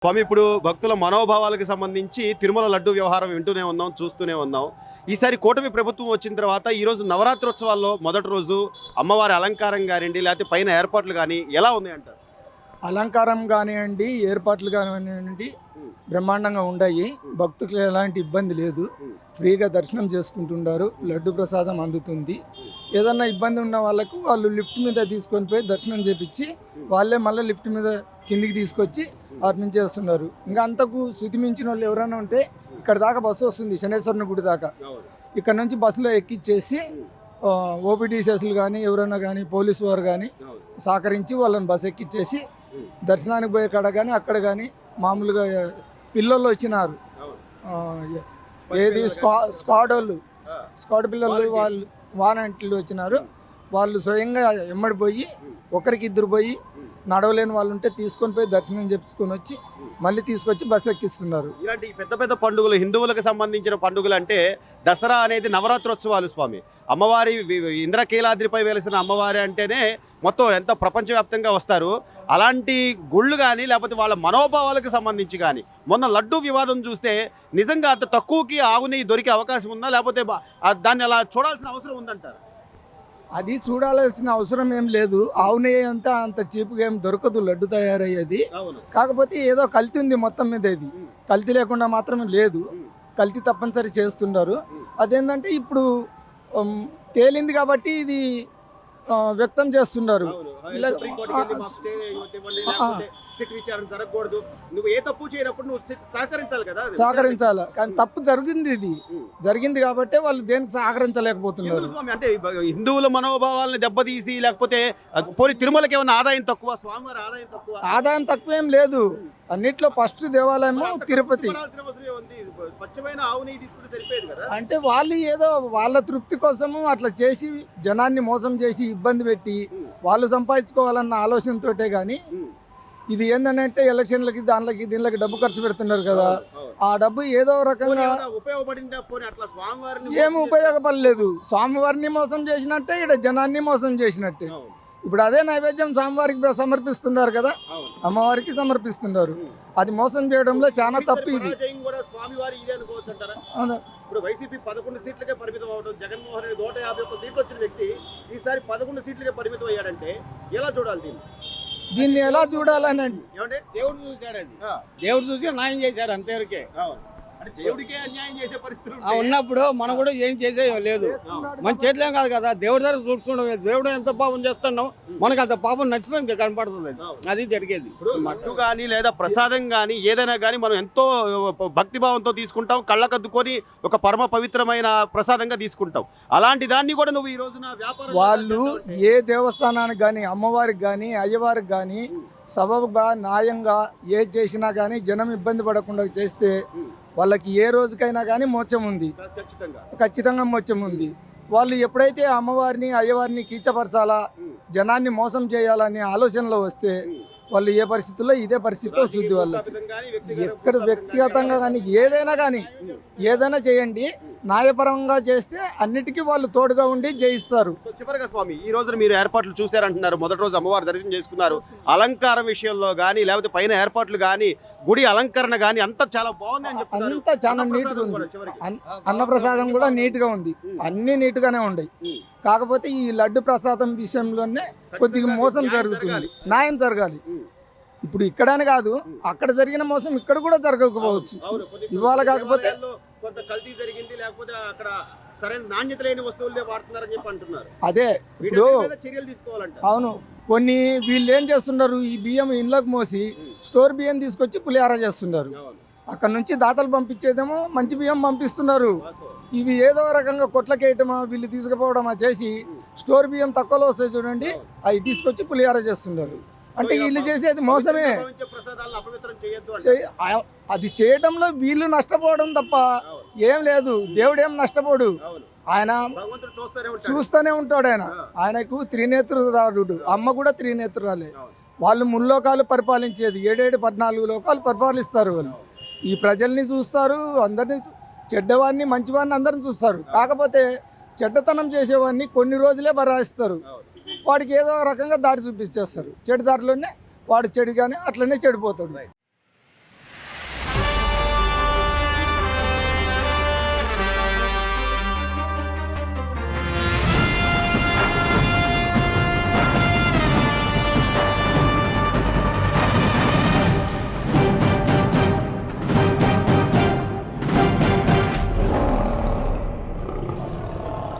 స్వామి, ఇప్పుడు భక్తుల మనోభావాలకు సంబంధించి తిరుమల లడ్డు వ్యవహారం వింటూనే ఉన్నాం, చూస్తూనే ఉన్నాం. ఈసారి కూటమి ప్రభుత్వం వచ్చిన తర్వాత ఈరోజు నవరాత్రోత్సవాల్లో మొదటి రోజు అమ్మవారి అలంకారం కానివ్వండి, లేకపోతే పైన ఏర్పాట్లు కానీ ఎలా ఉన్నాయంటారు? అలంకారం కానివ్వండి, ఏర్పాట్లు కానివ్వండి బ్రహ్మాండంగా ఉన్నాయి. భక్తులకు ఎలాంటి ఇబ్బంది లేదు. ఫ్రీగా దర్శనం చేసుకుంటున్నారు. లడ్డు ప్రసాదం అందుతుంది. ఏదన్నా ఇబ్బంది ఉన్న వాళ్ళకు వాళ్ళు లిఫ్ట్ మీద తీసుకొని పోయి దర్శనం చేపించి వాళ్ళే మళ్ళీ లిఫ్ట్ మీద కిందికి తీసుకొచ్చి అర్పించేస్తున్నారు. ఇంకా అంతకు శృతి మించిన వాళ్ళు ఎవరైనా ఉంటే ఇక్కడ దాకా బస్సు వస్తుంది, శనేశ్వరుని గుడి దాకా. ఇక్కడ నుంచి బస్సులో ఎక్కిచ్చేసి ఓపీడీసీఎస్లు కానీ ఎవరైనా కానీ పోలీసు వారు కానీ సహకరించి వాళ్ళని బస్సు ఎక్కిచ్చేసి దర్శనానికి పోయే కాడ కానీ అక్కడ కానీ మామూలుగా పిల్లలు వచ్చినారు. ఏది స్క్వాడ్ వాళ్ళు, స్క్వాడ్ పిల్లలు వాళ్ళు వాలంటీర్లు వచ్చినారు. వాళ్ళు స్వయంగా ఎమ్మడి పోయి ఒకరికి ఇద్దరు పోయి నడవలేని వాళ్ళు ఉంటే తీసుకొని పోయి దర్శనం చేసుకొని వచ్చి మళ్ళీ తీసుకొచ్చి బస్సు ఎక్కిస్తున్నారు. ఇలాంటి పెద్ద పెద్ద పండుగలు, హిందువులకు సంబంధించిన పండుగలు అంటే దసరా అనేది నవరాత్రోత్సవాలు స్వామి. అమ్మవారి ఇంద్రకీలాద్రిపై వెలిసిన అమ్మవారి అంటేనే మొత్తం ఎంత ప్రపంచవ్యాప్తంగా వస్తారు. అలాంటి గుళ్ళు కానీ లేకపోతే వాళ్ళ మనోభావాలకు సంబంధించి కానీ మొన్న లడ్డు వివాదం చూస్తే నిజంగా అంత తక్కువకి ఆవు నెయ్యి దొరికే అవకాశం ఉందా, లేకపోతే దాన్ని అలా చూడాల్సిన అవసరం ఉందంటారు? అది చూడాల్సిన అవసరం ఏం లేదు. ఆవు నెయ్యి అంతా అంత చీప్గా ఏం దొరకదు లడ్డు తయారయ్యేది. కాకపోతే ఏదో కల్తీ ఉంది మొత్తం మీద. ఇది కల్తీ లేకుండా మాత్రం లేదు, కల్తీ తప్పనిసరి చేస్తున్నారు. అదేంటంటే ఇప్పుడు తేలింది కాబట్టి ఇది వ్యక్తం చేస్తున్నారు. సహకరించాలి, కానీ తప్పు జరిగింది. ఇది జరిగింది కాబట్టి వాళ్ళు దేనికి సహకరించలేకపోతున్నారు. అంటే హిందువుల మనోభావాలను దెబ్బతీసి లేకపోతే పోనీ తిరుమలకి ఏమైనా ఆదాయం తక్కువ, స్వామివారి ఆదాయం తక్కువ? ఆదాయం తక్కువ ఏం లేదు. అన్నిట్లో ఫస్ట్ దేవాలయము తిరుపతి. అంటే వాళ్ళు ఏదో వాళ్ళ తృప్తి కోసము అట్లా చేసి జనాన్ని మోసం చేసి ఇబ్బంది పెట్టి వాళ్ళు సంపాదించుకోవాలన్న ఆలోచనతోటే కానీ ఇది ఏంటంటే ఎలక్షన్లకి దీనికి డబ్బు ఖర్చు పెడుతున్నారు కదా, ఆ డబ్బు ఏదో రకంగా ఏమి ఉపయోగపడలేదు. స్వామివారిని మోసం చేసినట్టే, ఇక్కడ జనాన్ని మోసం చేసినట్టే. ఇప్పుడు అదే నైవేద్యం స్వామివారికి సమర్పిస్తున్నారు కదా, అమ్మవారికి సమర్పిస్తున్నారు. అది మోసం చేయడంలో చాలా తప్పు. ఇది ఇప్పుడు వైసీపీ 11 సీట్లకే పరిమితం అవడం, జగన్మోహన్ రెడ్డి 151 సీట్లు వచ్చిన వ్యక్తి ఈసారి 11 సీట్లకే పరిమితం అయ్యాడంటే ఎలా చూడాలి దీన్ని ఎలా చూడాలని? దేవుడు చూశాడు, అది దేవుడు చూసి న్యాయం చేశాడు అంతవరకే. దేవుడికే అన్యాయం చేసే పరిస్థితి ఉన్నప్పుడు మనం కూడా ఏం చేసే లేదు. మన చేతిలేం కాదు కదా, దేవుడి దగ్గర చూసుకుంటాం. దేవుడు ఎంత పాపం చేస్తున్నాం, మనకు అంత పాపం నచ్చడం కనపడుతుంది. అది జరిగేది. లడ్డు కానీ లేదా ప్రసాదం కానీ ఏదైనా కానీ మనం ఎంతో భక్తిభావంతో తీసుకుంటాం, కళ్ళకద్దుకొని ఒక పరమ పవిత్రమైన ప్రసాదంగా తీసుకుంటాం. అలాంటి దాన్ని కూడా నువ్వు ఈ రోజున వ్యాపారం వాళ్ళు ఏ దేవస్థానానికి కానీ అమ్మవారికి కానీ అయ్యవారికి కానీ సబబుగా న్యాయంగా ఏ చేసినా కానీ జనం ఇబ్బంది పడకుండా చేస్తే వాళ్ళకి ఏ రోజుకైనా కానీ మోక్షం ఉంది, ఖచ్చితంగా మోక్షం ఉంది. వాళ్ళు ఎప్పుడైతే అమ్మవారిని అయ్యవారిని కీచపరచాలా, జనాన్ని మోసం చేయాలనే ఆలోచనలో వస్తే వాళ్ళు ఏ పరిస్థితుల్లో ఇదే పరిస్థితిలో వస్తుంది. వాళ్ళకి ఎక్కడ వ్యక్తిగతంగా కానీ ఏదైనా చేయండి, న్యాయపరంగా చేస్తే అన్నిటికీ వాళ్ళు తోడుగా ఉండి జయిస్తారు. చివరిగా స్వామి, ఈ రోజున మీరు ఏర్పాట్లు చూశారంటున్నారు, మొదటి రోజు అమ్మవారి దర్శనం చేసుకున్నారు. అలంకారం విషయంలో కానీ లేకపోతే పైన ఏర్పాట్లు కానీ గుడి అలంకరణ కానీ అంతా చాలా బాగుంది అని చెప్తున్నారు. అంతా చాలా నీట్గా ఉంది. అన్నప్రసాదం కూడా నీట్గా ఉంది. అన్నీ నీట్గానే ఉన్నాయి. కాకపోతే ఈ లడ్డు ప్రసాదం విషయంలోనే కొద్దిగా మోసం జరుగుతుంది. న్యాయం జరగాలి. ఇప్పుడు ఇక్కడనే కాదు, అక్కడ జరిగిన మోసం ఇక్కడ కూడా జరగకపోవచ్చు. ఇవాళ కాకపోతే అదే ఇప్పుడు అవును. కొన్ని వీళ్ళు ఏం చేస్తున్నారు, ఈ బియ్యం ఇండ్లకు మోసి స్టోర్ బియ్యం తీసుకొచ్చి పులిహార చేస్తున్నారు. అక్కడ నుంచి దాతలు పంపించేదేమో మంచి బియ్యం పంపిస్తున్నారు. ఇవి ఏదో రకంగా కొట్లకేయటమా వీళ్ళు తీసుకుపోవడమా చేసి స్టోర్ బియ్యం తక్కువలో వస్తాయి చూడండి, అవి తీసుకొచ్చి పులిహార చేస్తున్నారు. అంటే వీళ్ళు చేసేది మోసమే. అది చేయడంలో వీళ్ళు నష్టపోవడం తప్ప ఏం లేదు. దేవుడు ఏం నష్టపోడు, ఆయన చూస్తూనే ఉంటాడు. ఆయనకు త్రినేత్రుడు, అమ్మ కూడా త్రినేత్రురాలే. వాళ్ళు ముల్లోకాలు పరిపాలించేది, 7-14 లోకాలు పరిపాలిస్తారు. వాళ్ళు ఈ ప్రజల్ని చూస్తారు, అందరినీ, చెడ్డవాడిని మంచివాడిని అందరిని చూస్తారు. కాకపోతే చెడ్డతనం చేసేవాడిని కొన్ని రోజులే బరాయిస్తారు. వాడికి ఏదో రకంగా దారి చూపించేస్తారు. చెడు దారిలోనే వాడు చెడుగానే అట్లనే చెడిపోతాడు.